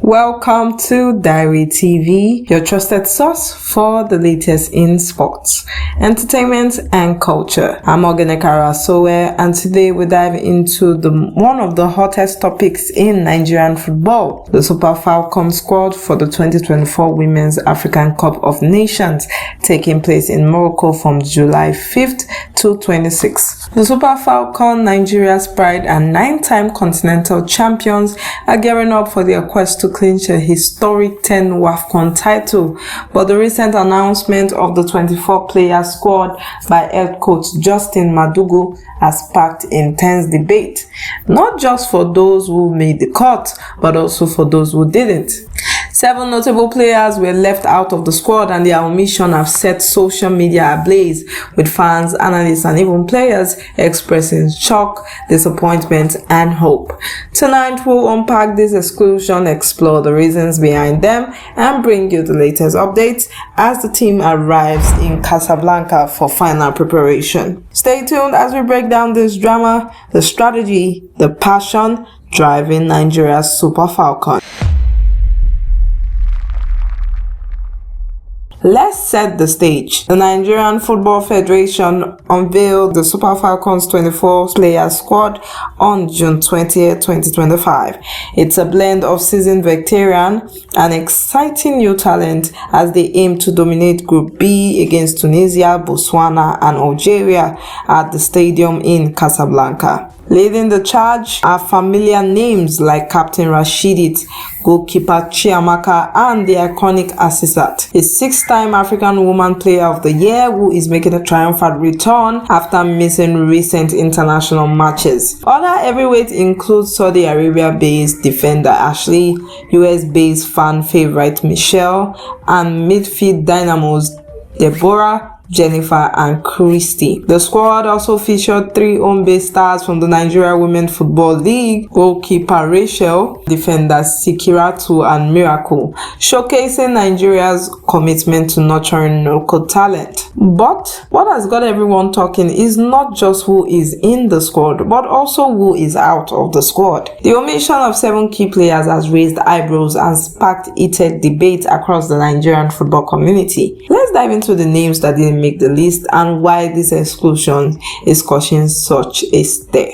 Welcome to Diary TV, your trusted source for the latest in sports, entertainment, and culture. I'm Ogenekara Sowe, and today we dive into one of the hottest topics in Nigerian football, the Super Falcons squad for the 2024 Women's African Cup of Nations, taking place in Morocco from July 5th to 26th. The Super Falcons, Nigeria's pride and 9-time continental champions, are gearing up for their quest to clinch a historic 10 WAFCON title, but the recent announcement of the 24-player squad by head coach Justine Madugu has sparked intense debate, not just for those who made the cut, but also for those who didn't. 7 notable players were left out of the squad, and their omission have set social media ablaze, with fans, analysts, and even players expressing shock, disappointment, and hope. Tonight, we'll unpack this exclusion, explore the reasons behind them, and bring you the latest updates as the team arrives in Casablanca for final preparation. Stay tuned as we break down this drama, the strategy, the passion driving Nigeria's Super Falcons. Let's set the stage. The Nigerian Football Federation unveiled the Super Falcons 24-player squad on June 20th, 2025. It's a blend of seasoned veteran and exciting new talent as they aim to dominate Group B against Tunisia, Botswana, and Algeria at the stadium in Casablanca. Leading the charge are familiar names like Captain Rasheedat, goalkeeper Chiamaka, and the iconic Asisat, a 6-time African Woman Player of the Year who is making a triumphant return after missing recent international matches. Other heavyweights include Saudi Arabia-based defender Ashley, US-based fan favorite Michelle, and midfield dynamos Deborah, Jennifer, and Christy. The squad also featured 3 home-based stars from the Nigeria Women Football League: goalkeeper Rachel, defenders Sikiratu and Miracle, showcasing Nigeria's commitment to nurturing local talent. But what has got everyone talking is not just who is in the squad, but also who is out of the squad. The omission of 7 key players has raised eyebrows and sparked heated debate across the Nigerian football community. Let's dive into the names that didn't make the list and why this exclusion is causing such a stir.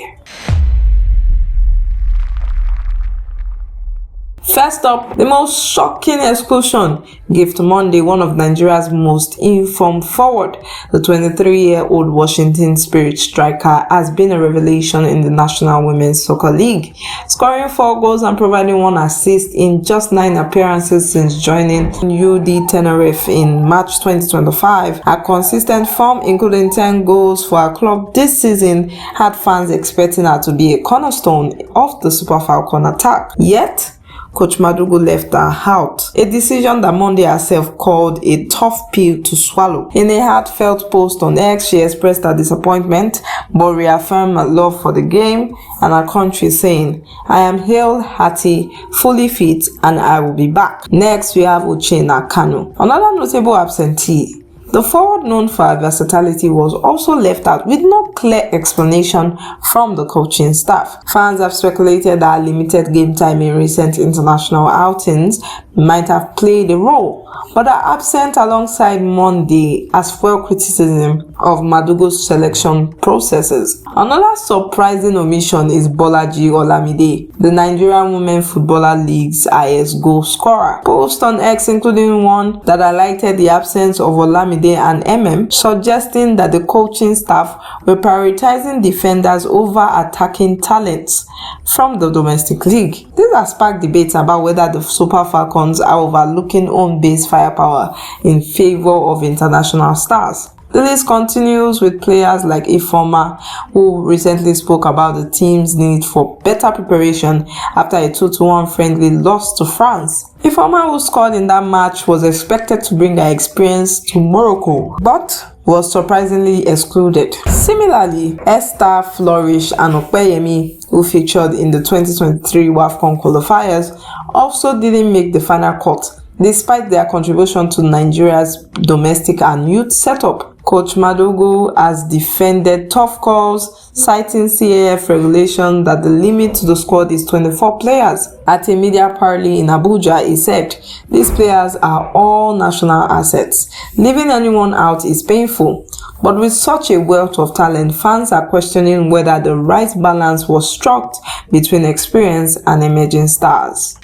First up, the most shocking exclusion. Gift Monday, one of Nigeria's most informed forward, the 23-year-old Washington Spirit striker, has been a revelation in the National Women's Soccer League, scoring 4 goals and providing 1 assist in just 9 appearances since joining UD Tenerife in March 2025. Her consistent form, including 10 goals for her club this season, had fans expecting her to be a cornerstone of the Super Falcon attack. Yet, Coach Madugu left her out, a decision that Monday herself called a tough pill to swallow. In a heartfelt post on X, she expressed her disappointment but reaffirmed her love for the game and her country, saying, "I am hale, hearty, fully fit, and I will be back." Next, we have Uchenna Kanu, another notable absentee. The forward, known for her versatility, was also left out with no clear explanation from the coaching staff. Fans have speculated that her limited game time in recent international outings might have played a role, but her absence alongside Monday has fueled criticism of Madugu's selection processes. Another surprising omission is Bolaji Olamide, the Nigerian Women Footballer League's highest goal scorer. Post on X, including one that highlighted the absence of Olamide and suggesting that the coaching staff were prioritizing defenders over attacking talents from the domestic league. This has sparked debates about whether the Super Falcons are overlooking home-based firepower in favor of international stars. The list continues with players like Ifeoma, who recently spoke about the team's need for better preparation after a 2-1 friendly loss to France. Ifeoma, who scored in that match, was expected to bring her experience to Morocco, but was surprisingly excluded. Similarly, Esther Flourish and Okpeyemi, who featured in the 2023 WAFCON qualifiers, also didn't make the final cut, despite their contribution to Nigeria's domestic and youth setup. Coach Madugu has defended tough calls, citing CAF regulation that the limit to the squad is 24 players. At a media party in Abuja, he said, "These players are all national assets. Leaving anyone out is painful. But with such a wealth of talent, fans are questioning whether the right balance was struck between experience and emerging stars."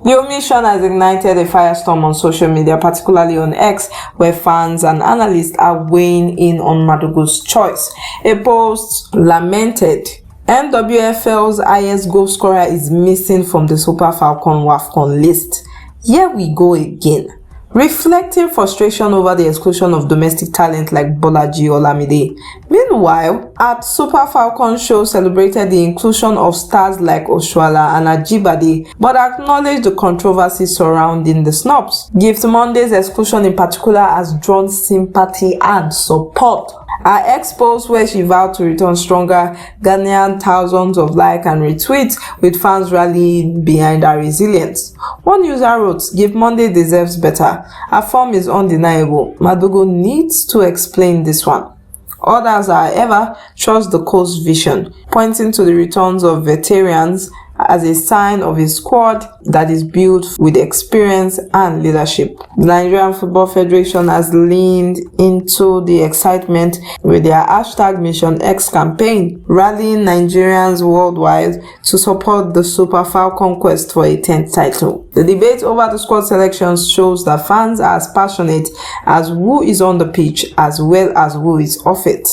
The omission has ignited a firestorm on social media, particularly on X, where fans and analysts are weighing in on Madugu's choice. A post lamented, "NWFL's highest goal scorer is missing from the Super Falcons WAFCON list. Here we go again." Reflecting frustration over the exclusion of domestic talent like Bolaji Olamide. Meanwhile, at Super Falcons show celebrated the inclusion of stars like Oshoala and Ajibade, but acknowledged the controversy surrounding the snubs. Gift Monday's exclusion in particular has drawn sympathy and support. Her ex-post where she vowed to return stronger garnered thousands of likes and retweets, with fans rallying behind her resilience. One user wrote, "Gift Monday deserves better. Her form is undeniable. Madugu needs to explain this one." Others, however, trust the coach's vision, pointing to the returns of veterans as a sign of a squad that is built with experience and leadership. The Nigerian Football Federation has leaned into the excitement with their #MissionX campaign, rallying Nigerians worldwide to support the Super Falcon quest for a 10th title. The debate over the squad selections shows that fans are as passionate as who is on the pitch as well as who is off it.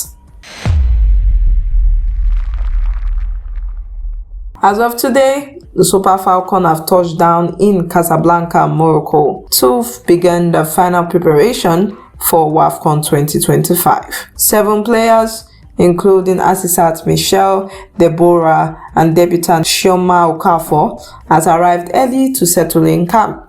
As of today, the Super Falcons have touched down in Casablanca, Morocco, to begin the final preparation for WAFCON 2025. 7 players, including Asisat Michelle, Deborah, and debutant Chioma Okafor, has arrived early to settle in camp,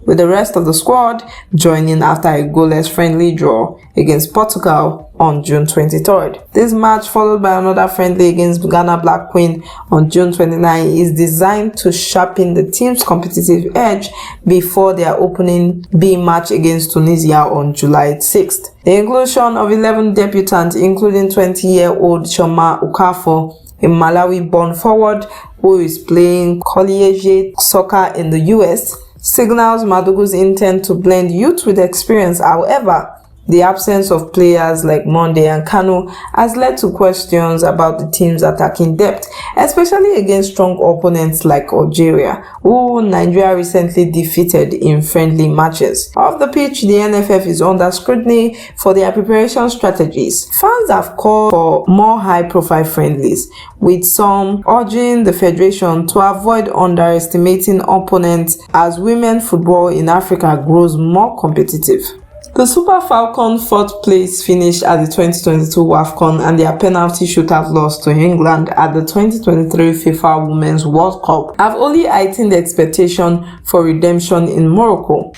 with the rest of the squad joining after a goalless friendly draw against Portugal on June 23rd. This match, followed by another friendly against Ghana Black Queen on June 29, is designed to sharpen the team's competitive edge before their opening B match against Tunisia on July 6th. The inclusion of 11 debutants, including 20-year-old Chioma Okafor, a Malawi-born forward who is playing collegiate soccer in the US, signals Madugu's intent to blend youth with experience. However, the absence of players like Monday and Kanu has led to questions about the team's attacking depth, especially against strong opponents like Algeria, who Nigeria recently defeated in friendly matches. Off the pitch, the NFF is under scrutiny for their preparation strategies. Fans have called for more high-profile friendlies, with some urging the Federation to avoid underestimating opponents as women football in Africa grows more competitive. The Super Falcons' 4th place finish at the 2022 WAFCON, and their penalty shootout loss to England at the 2023 FIFA Women's World Cup have only heightened the expectation for redemption in Morocco.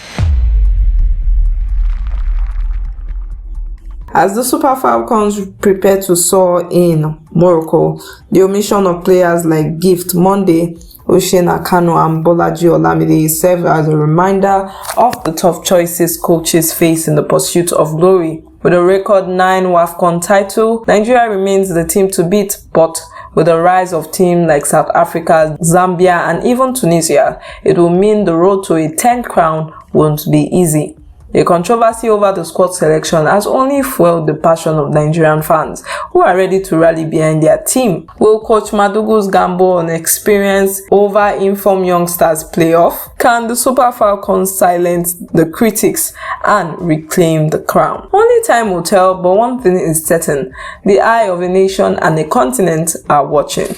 As the Super Falcons prepare to soar in Morocco, the omission of players like Gift Monday, Uchenna Kanu, and Bolaji Olamide serve as a reminder of the tough choices coaches face in the pursuit of glory. With a record 9 WAFCON title, Nigeria remains the team to beat, but with the rise of teams like South Africa, Zambia, and even Tunisia, it will mean the road to a 10th crown won't be easy. The controversy over the squad selection has only fueled the passion of Nigerian fans, who are ready to rally behind their team. Will Coach Madugu's gamble on experience over informed youngsters play off? Can the Super Falcons silence the critics and reclaim the crown? Only time will tell, but one thing is certain: the eye of a nation and a continent are watching.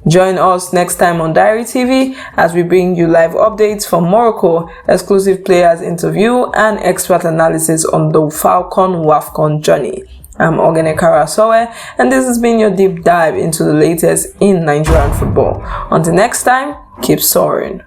Join us next time on Diary TV as we bring you live updates from Morocco, exclusive players interview, and expert analysis on the Falcon WAFCON journey. I'm Uchenna Kanu, and this has been your deep dive into the latest in Nigerian football. Until next time, keep soaring.